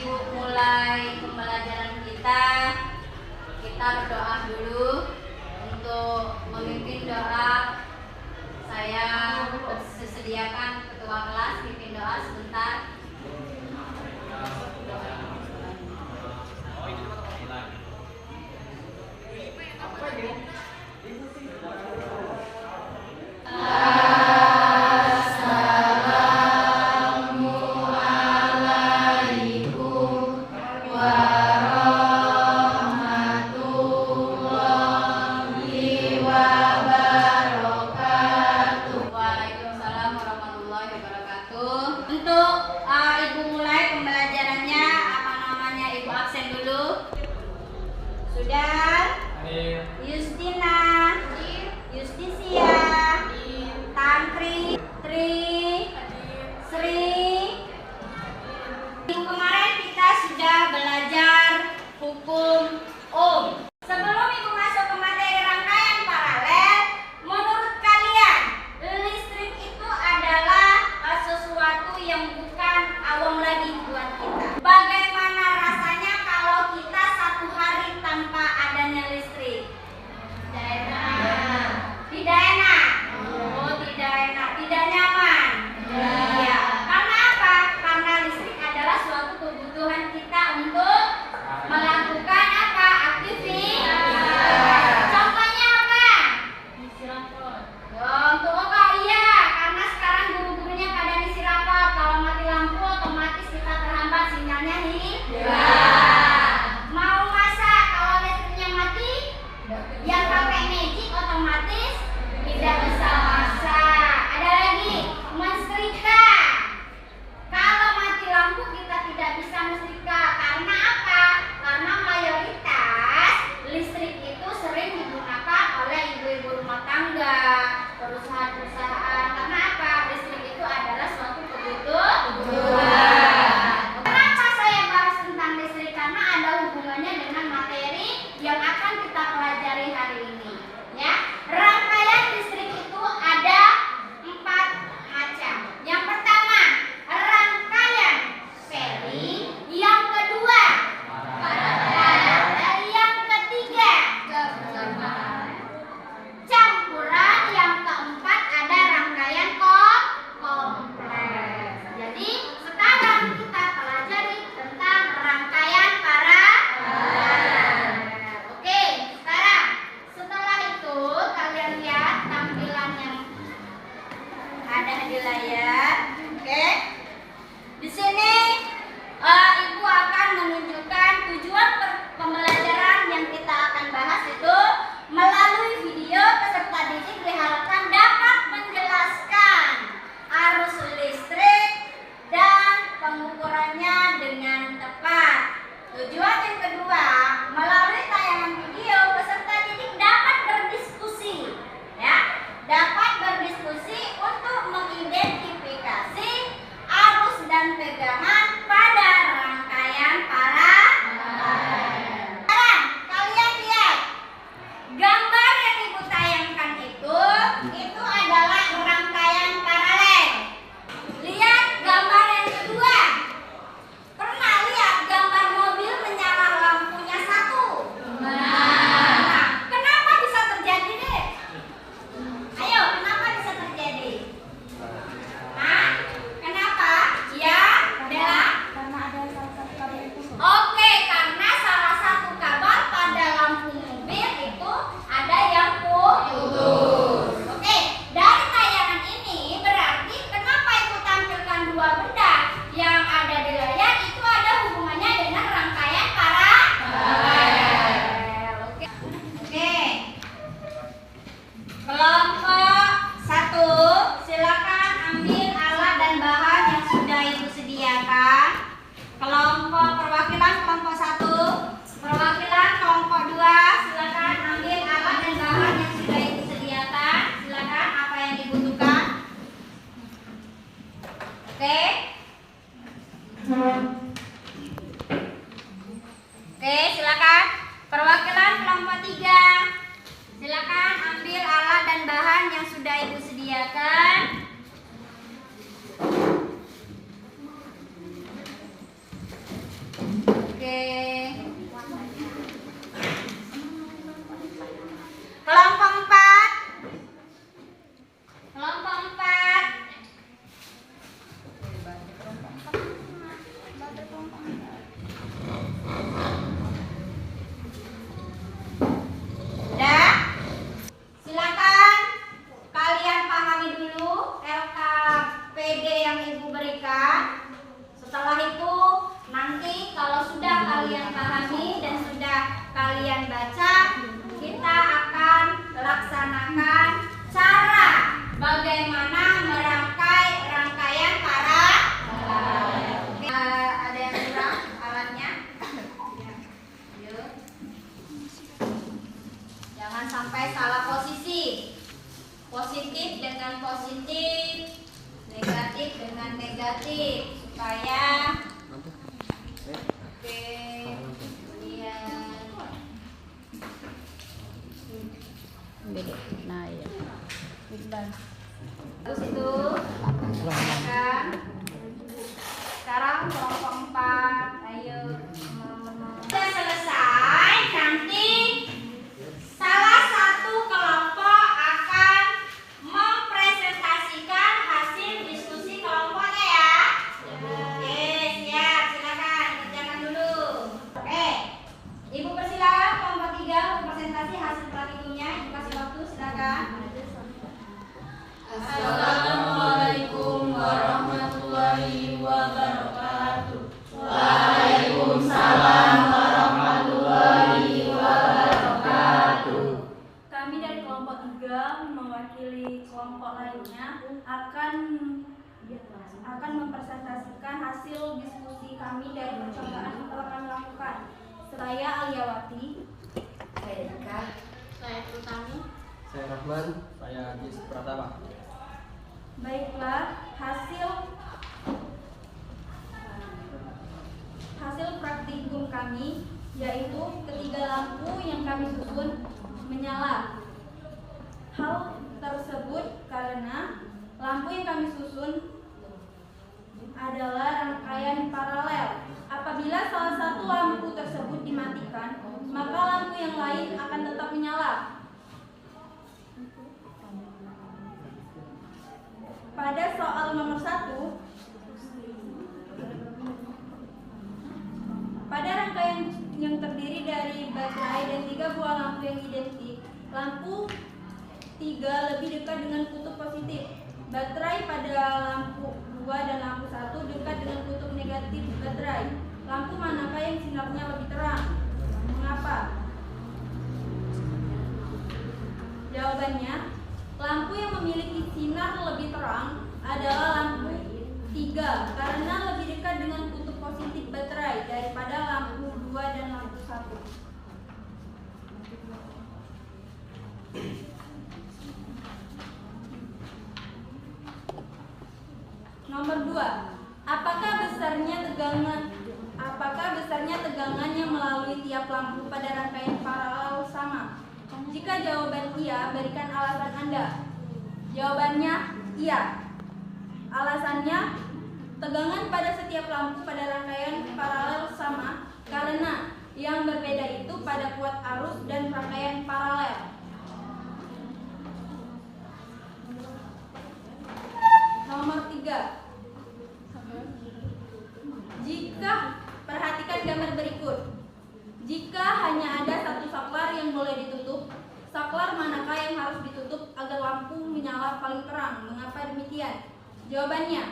Ibu mulai pembelajaran kita berdoa dulu. Untuk memimpin doa, saya sediakan ketua kelas mimpin doa sebentar. Sudah? Yustina, Justisia, Tantri, Sri. Minggu kemarin kita sudah belajar hukum Ohm. Sebelum Ibu masuk ke materi rangkaian paralel, menurut kalian listrik itu adalah sesuatu yang bukan awam lagi buat kita. Bagaimana rasanya kalau kita satu hari tanpa adanya listrik? Tidak enak. Tidak enak? Oh, tidak enak. Tidak nyaman? Iya. Karena apa? Karena listrik adalah suatu kebutuhan kita untuk melakukan apa? Aktivitas. Contohnya apa? Ngisi rapot. Untuk apa? Iya. Karena sekarang guru-gurunya pada ngisi rapot. Kalau mati lampu otomatis kita terhambat sinyalnya hilang. Mau masak kalau listriknya mati, yang pakai magic otomatis tidak bisa masak. Ada lagi mensetrika. Kalau mati lampu kita tidak bisa mensetrika. Karena apa? Karena mayoritas listrik itu sering digunakan oleh ibu-ibu rumah tangga, perusahaan-perusahaan. Karena apa? Listrik itu adalah suatu kebutuhan. Kenapa saya bahas tentang listrik? Karena ada hubungannya dengan materi yang akan kita pelajari hari ini. Ya, rangkaian listrik itu ada 4 macam. Yang pertama, rangkaian seri. Yang kedua, paralel. Dan yang ketiga, campuran. Yang keempat, ada rangkaian kompleks. Jadi sekarang kita pelajari tentang rangkaian paralel. Oke, sekarang setelah itu kalian lihat tampilan yang ada di layar. Oke, di sini Ibu akan menunjukkan tujuan pembelajaran yang kita akan bahas itu melalui video. Peserta didik diharapkan dapat menjelaskan arus listrik dan pengukurannya dengan tepat. Tujuan yang kedua, melalui tayangan video peserta didik dapat berdiskusi, ya, dapat berdiskusi untuk mengidentifikasi arus dan pegangan pada rangkaian paralel. Sekarang kalian lihat gambar yang Ibu tayangkan itu adalah rangkaian paralel. Lihat gambar yang kedua. Pernah lihat gambar mobil menyala lampunya satu? Nah, kenapa bisa terjadi deh? Ayo, kenapa bisa terjadi? Hah? Kenapa? Ya, Bella? Karena ada salah satu kabel yang putus. Oke, karena salah satu kabel pada lampu mobil itu ada yang putus. Oke, dari tayangan ini berarti kenapa Ibu tampilkan dua benda yang ada di layar itu ada hubungannya dengan rangkaian paralel. Oke. Kelompok 1, silakan ambil alat dan bahan yang sudah Ibu sediakan. Perwakilan kelompok 1, perwakilan kelompok 2, silakan ambil alat dan bahan yang sudah Ibu sediakan. Silakan apa yang dibutuhkan. Oke. Oke, silakan. Perwakilan kelompok 3, silakan ambil alat dan bahan yang sudah Ibu sediakan. positif supaya oke, kemudian Nah, iya. terus itu kan sekarang kelompok 4, ayo teman-teman. Sudah selesai, nanti salah satu kelompok akan mempresentasikan hasil diskusi kelompoknya ya. Oke, siap, silakan kerjakan dulu. Oke, Ibu persilakan kelompok 3 presentasi hasil praktikumnya. Ibu kasih waktu, silakan. Assalamualaikum warahmatullahi wabarakatuh. Waalaikumsalam warahmatullahi wabarakatuh. Kami dari kelompok 3 mewakili kelompok lainnya akan mempresentasikan hasil diskusi kami dari percobaan yang telah kami lakukan. Saya Aliawati, Saya Dika. saya Utami. Saya Rahman, saya Ajis Pratama. Baiklah, hasil praktikum kami yaitu ketiga lampu yang kami susun menyala. Hal tersebut karena lampu yang kami susun adalah rangkaian paralel. Apabila salah satu lampu tersebut dimatikan, maka lampu yang lain akan tetap menyala. Pada soal nomor 1, pada rangkaian yang terdiri dari baterai dan 3 buah lampu yang identik, lampu 3 lebih dekat dengan kutub positif. Baterai pada lampu 2 dan lampu 1 dekat dengan kutub negatif baterai. Lampu manakah yang sinarnya lebih terang? Mengapa? Jawabannya, lampu yang memiliki sinar lebih terang adalah lampu 3 karena lebih dekat dengan kutub positif baterai daripada lampu 2 dan lampu 1. Nomor 2. Apakah besarnya tegangan yang melalui tiap lampu pada rangkaian paralel sama? Jika jawaban iya, berikan alasan Anda. Jawabannya iya. Alasannya, tegangan pada setiap lampu pada rangkaian paralel sama karena yang berbeda itu pada kuat arus dan rangkaian paralel. Nomor 3. Perhatikan gambar berikut. Jika hanya ada satu saklar yang boleh ditutup, saklar manakah yang harus ditutup agar lampu menyala paling terang? Mengapa demikian? Jawabannya,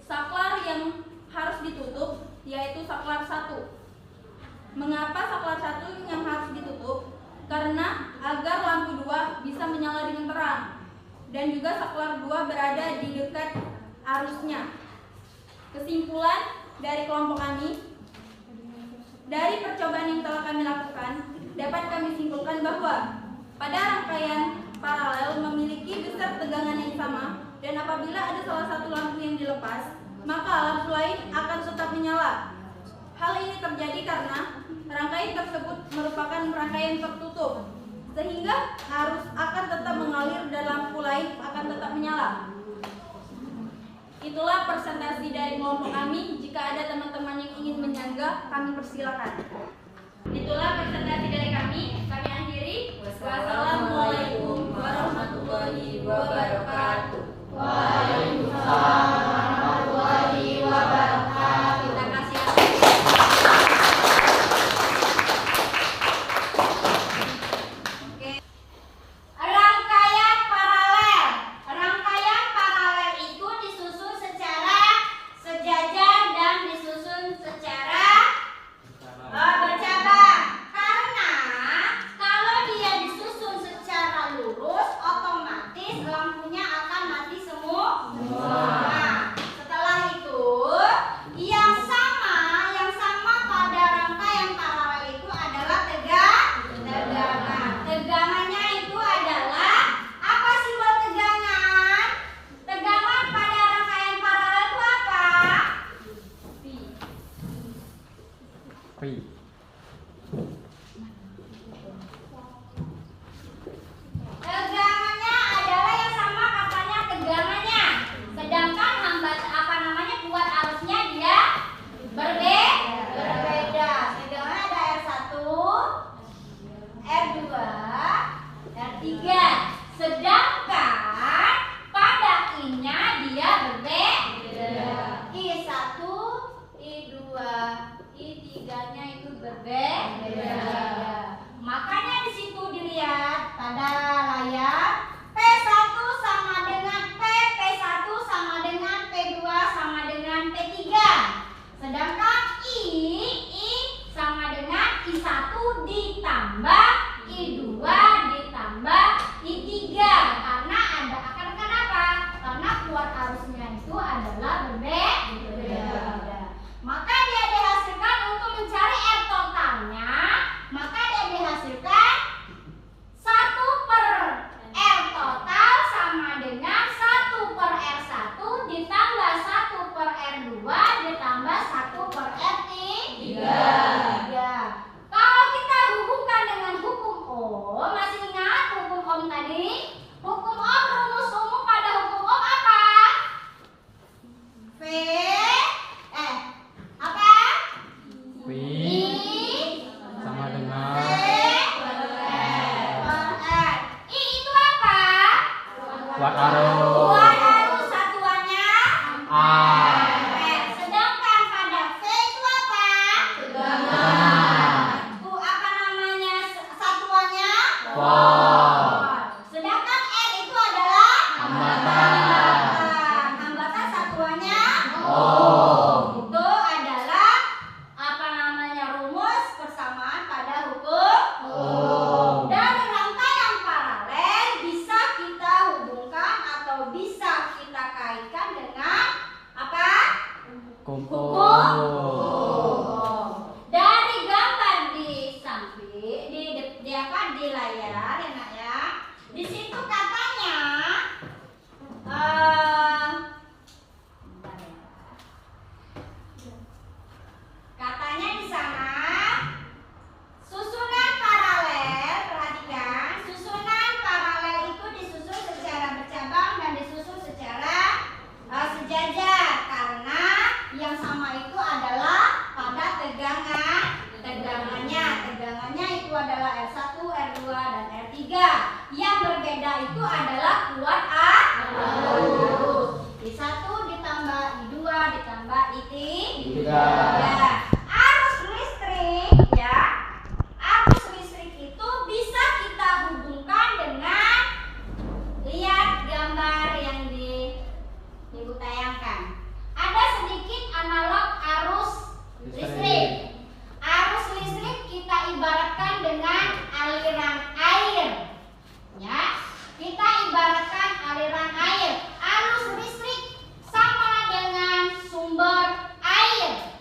saklar yang harus ditutup yaitu saklar 1. Mengapa saklar 1 yang harus ditutup? Karena agar lampu 2 bisa menyala dengan terang dan juga saklar 2 berada di dekat arusnya. Kesimpulan dari kelompok kami, dari percobaan yang telah kami lakukan, dapat kami simpulkan bahwa pada rangkaian paralel memiliki besar tegangan yang sama, dan apabila ada salah satu lampu yang dilepas, maka lampu lain akan tetap menyala. Hal ini terjadi karena rangkaian tersebut merupakan rangkaian tertutup, sehingga arus akan tetap mengalir dan lampu lain akan tetap menyala. Itulah presentasi dari kelompok kami. Jika ada teman-teman yang ingin menyanggah, kami persilakan. Itulah presentasi dari kami. Kami akhiri. Wassalamualaikum warahmatullahi wabarakatuh. Waalaikumsalam warahmatullahi wabarakatuh. Terima kasih. Oke. Rangkaian paralel. Rangkaian paralel itu disusun secara sejajar dan disusun secara bercabang. Karena kalau dia disusun secara lurus, otomatis lampunya akan api. Tegangannya adalah yang sama katanya tegangannya. Sedangkan kuat arusnya dia berbeda. Tegangannya ada R1, R2, R3. Sedangkan pada I-nya dia berbeda. I1, I2, I3-nya itu berbeda. Makanya di situ dilihat pada layar P1 sama dengan P, P1 sama dengan P2 sama dengan P3. Sedangkan I sama dengan I1 ditambah I2 ditambah I3. Karena kenapa? Karena kuat arusnya itu adalah berbeda. Maka dia dihasilkan untuk mencari R totalnya. Maka dia dihasilkan 1 per R total sama dengan 1 per R1 ditambah 1 per R2 ditambah 1 per R3. Kalau kita hubungkan dengan hukum Ohm, masih ingat hukum Ohm tadi? Hukum Ohm, rumus umum pada hukum Ohm apa? V sama dengan I itu apa? kuat arus. Kuat arus satuannya A. Sedangkan pada V itu apa? Tegangan. Apa namanya satuannya? Watt. Sedangkan R itu adalah Hambatan. Hambatan satuannya Ohm. Itu adalah apa namanya rumus persamaan pada hukum Ohm. Dari rangkaian paralel bisa kita hubungkan atau bisa kita kaitkan dengan apa? Hukum. Dari gambar di samping di layar ya nak ya. Di situ katanya katanya di sana susunan paralel, perhatikan, susunan paralel itu disusun secara bercabang dan disusun secara sejajar karena yang sama itu adalah pada tegangannya itu adalah R1, R2 dan R3. Yang berbeda itu adalah kuat arus. I1 ditambah I2 ditambah I3. Ya. Arus listrik itu bisa kita hubungkan dengan lihat gambar yang di Ibu tayangkan. Ada sedikit analog arus listrik. Arus listrik kita ibaratkan dengan aliran air. Ya, kita ibaratkan aliran air. Arus listrik sama dengan sumber air.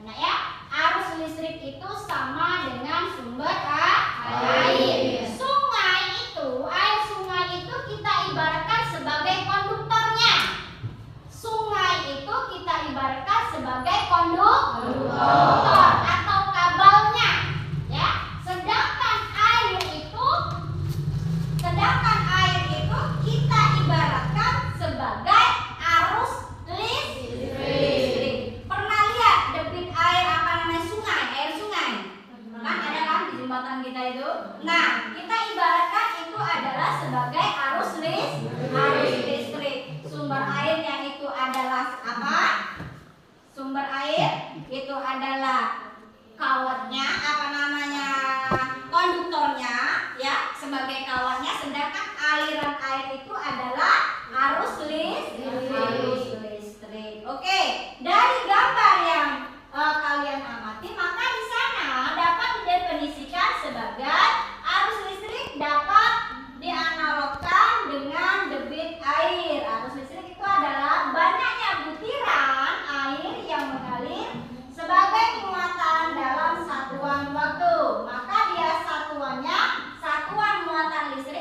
Nah, ya, arus listrik itu sama dengan sumber air. Air sungai itu kita ibaratkan sebagai konduktornya. Sungai itu kita ibaratkan sebagai konduktor atau kabelnya, ya. Sedangkan air itu kita ibaratkan sebagai arus listrik. Pernah lihat debit air air sungai? Kan ada kan di jembatan kita itu. Nah, kita ibaratkan itu adalah sebagai arus listrik. Sumber airnya itu adalah apa? Sumber air itu adalah kawatnya, konduktornya, ya, sebagai kawatnya. Sedangkan aliran air itu adalah arus listrik. Oke, dari gambar yang kalian amati, maka di sana dapat didefinisikan sebagai arus listrik dapat dianalogkan dengan debit air. Arus listrik itu adalah banyaknya butiran air yang mengalir sebagai muatan dalam satuan waktu. Maka dia satuan muatan listrik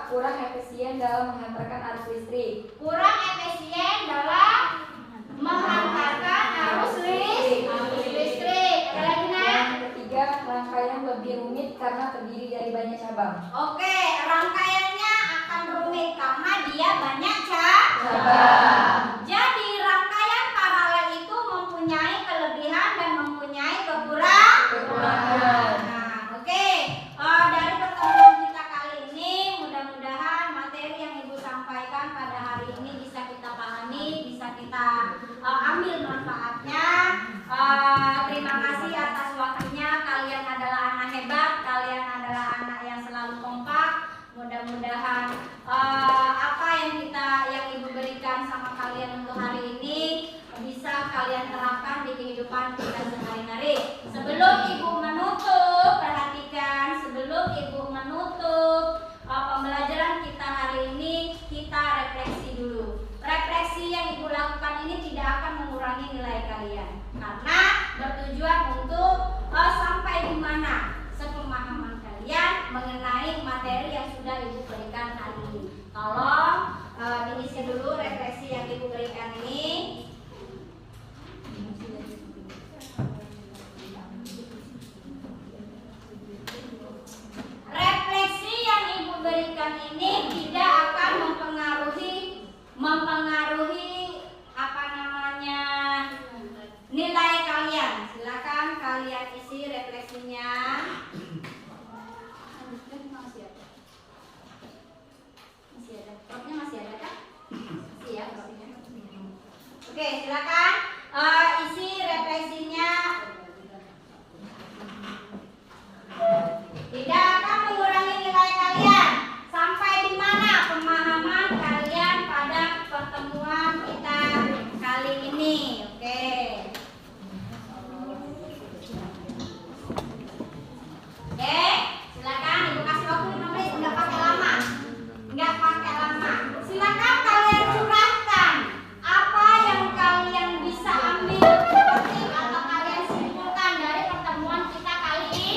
kurang efisien dalam menghantarkan arus listrik. Kurang efisien dalam menghantarkan arus listrik. Ada lagi, Nak? Yang ketiga, rangkaian lebih rumit karena terdiri dari banyak cabang. Oke, rangkaiannya akan rumit karena dia banyak cabang. Jadi rangkaian paralel itu mempunyai kelebihan dan mempunyai kekurangan. Nah, oke. Dari pertemuan kita kali ini, mudah-mudahan materi yang Ibu sampaikan pada hari ini bisa kita pahami, bisa kita ambil manfaatnya. Terima kasih atas waktunya. Kalian adalah anak hebat, kalian adalah anak yang selalu kompak. Mudah-mudahan apa yang Ibu berikan sama kalian untuk hari ini bisa kalian terapkan di kehidupan kita sehari-hari. Sebelum Ibu menutup, perhatikan, sebelum Ibu menutup pembelajaran kita hari ini, kita refleksi dulu. Refleksi yang Ibu lakukan ini tidak akan mengurangi nilai kalian, karena bertujuan untuk sampai di mana sepemahaman kalian mengenai materi yang sudah Ibu berikan hari ini. Tolong diisi dulu refleksi yang Ibu berikan ini. Refleksi yang Ibu berikan ini tidak akan mempengaruhi apa namanya nilai kalian. Silakan kalian isi refleksinya. Masih ada. Protnya masih ada kan? Masih ya protnya. Oke, silakan isi refleksinya. Tidak akan mengurangi nilai kalian. Sampai di mana pemahaman kalian pada pertemuan kita kali ini? Oke. Oke, silakan Ibu kasih waktu 5 menit, enggak pakai lama. Enggak pakai lama. Silakan kalian curahkan apa yang kalian bisa ambil petik atau kalian simpulkan dari pertemuan kita kali ini.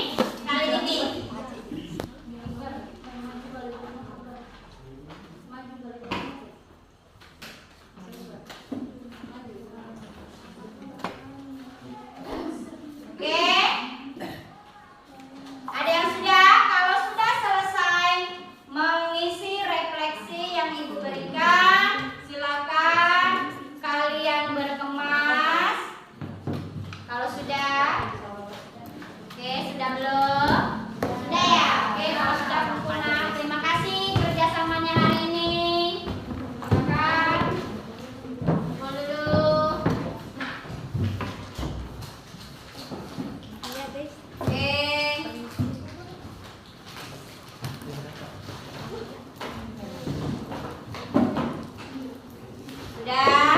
Oke. Ada yang sudah? Kalau sudah selesai mengisi refleksi yang Ibu berikan, silakan kalian berkemas. Kalau sudah? Oke, sudah belum? Sudah ya? Oke, kalau sudah sempurna. Terima kasih kerjasamanya hari ini. Silakan. Kumpul dulu. Oke. Sudah?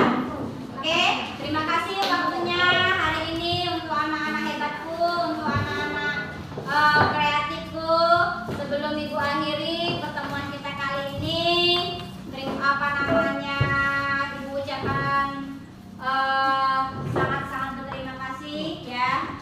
Oke, terima kasih waktunya hari ini untuk anak-anak hebatku, untuk anak-anak kreatifku. Sebelum Ibu akhiri pertemuan kita kali ini, Ibu ucapkan sangat-sangat berterima kasih ya.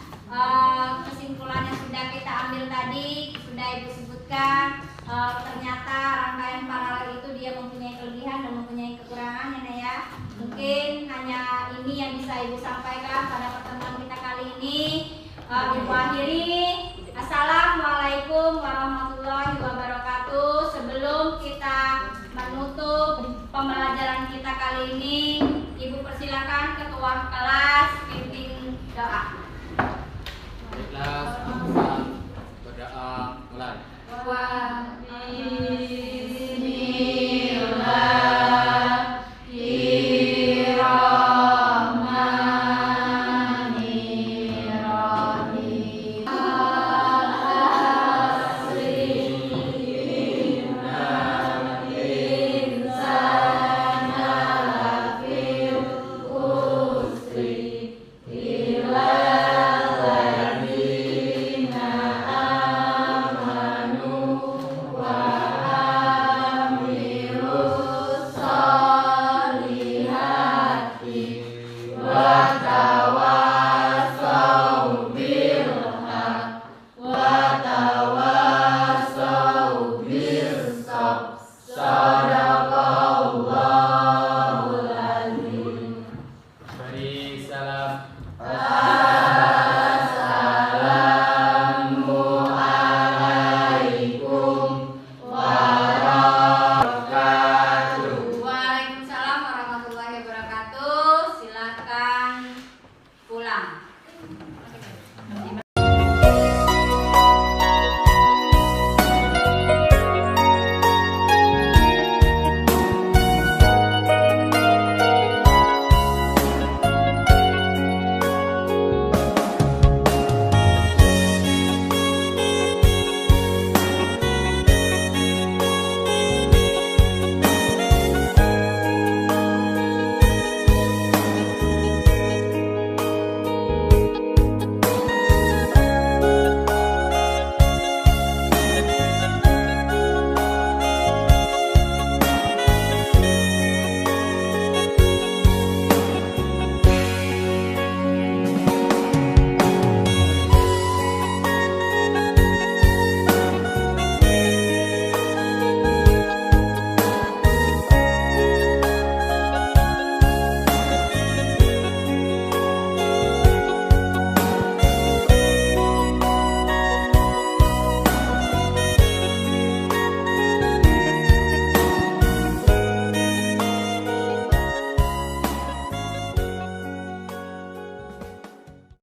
Kesimpulan yang sudah kita ambil tadi sudah Ibu sebutkan. Ternyata rangkaian paralel itu dia mempunyai kelebihan dan mempunyai kekurangan ya. Mungkin hanya ini yang bisa Ibu sampaikan pada pertemuan kita kali ini. Ibu akhiri. Assalamualaikum warahmatullahi wabarakatuh. Sebelum kita menutup pembelajaran kita kali ini, Ibu persilakan ketua kelas pimpin doa. Kelas berdoa mulai. Wah.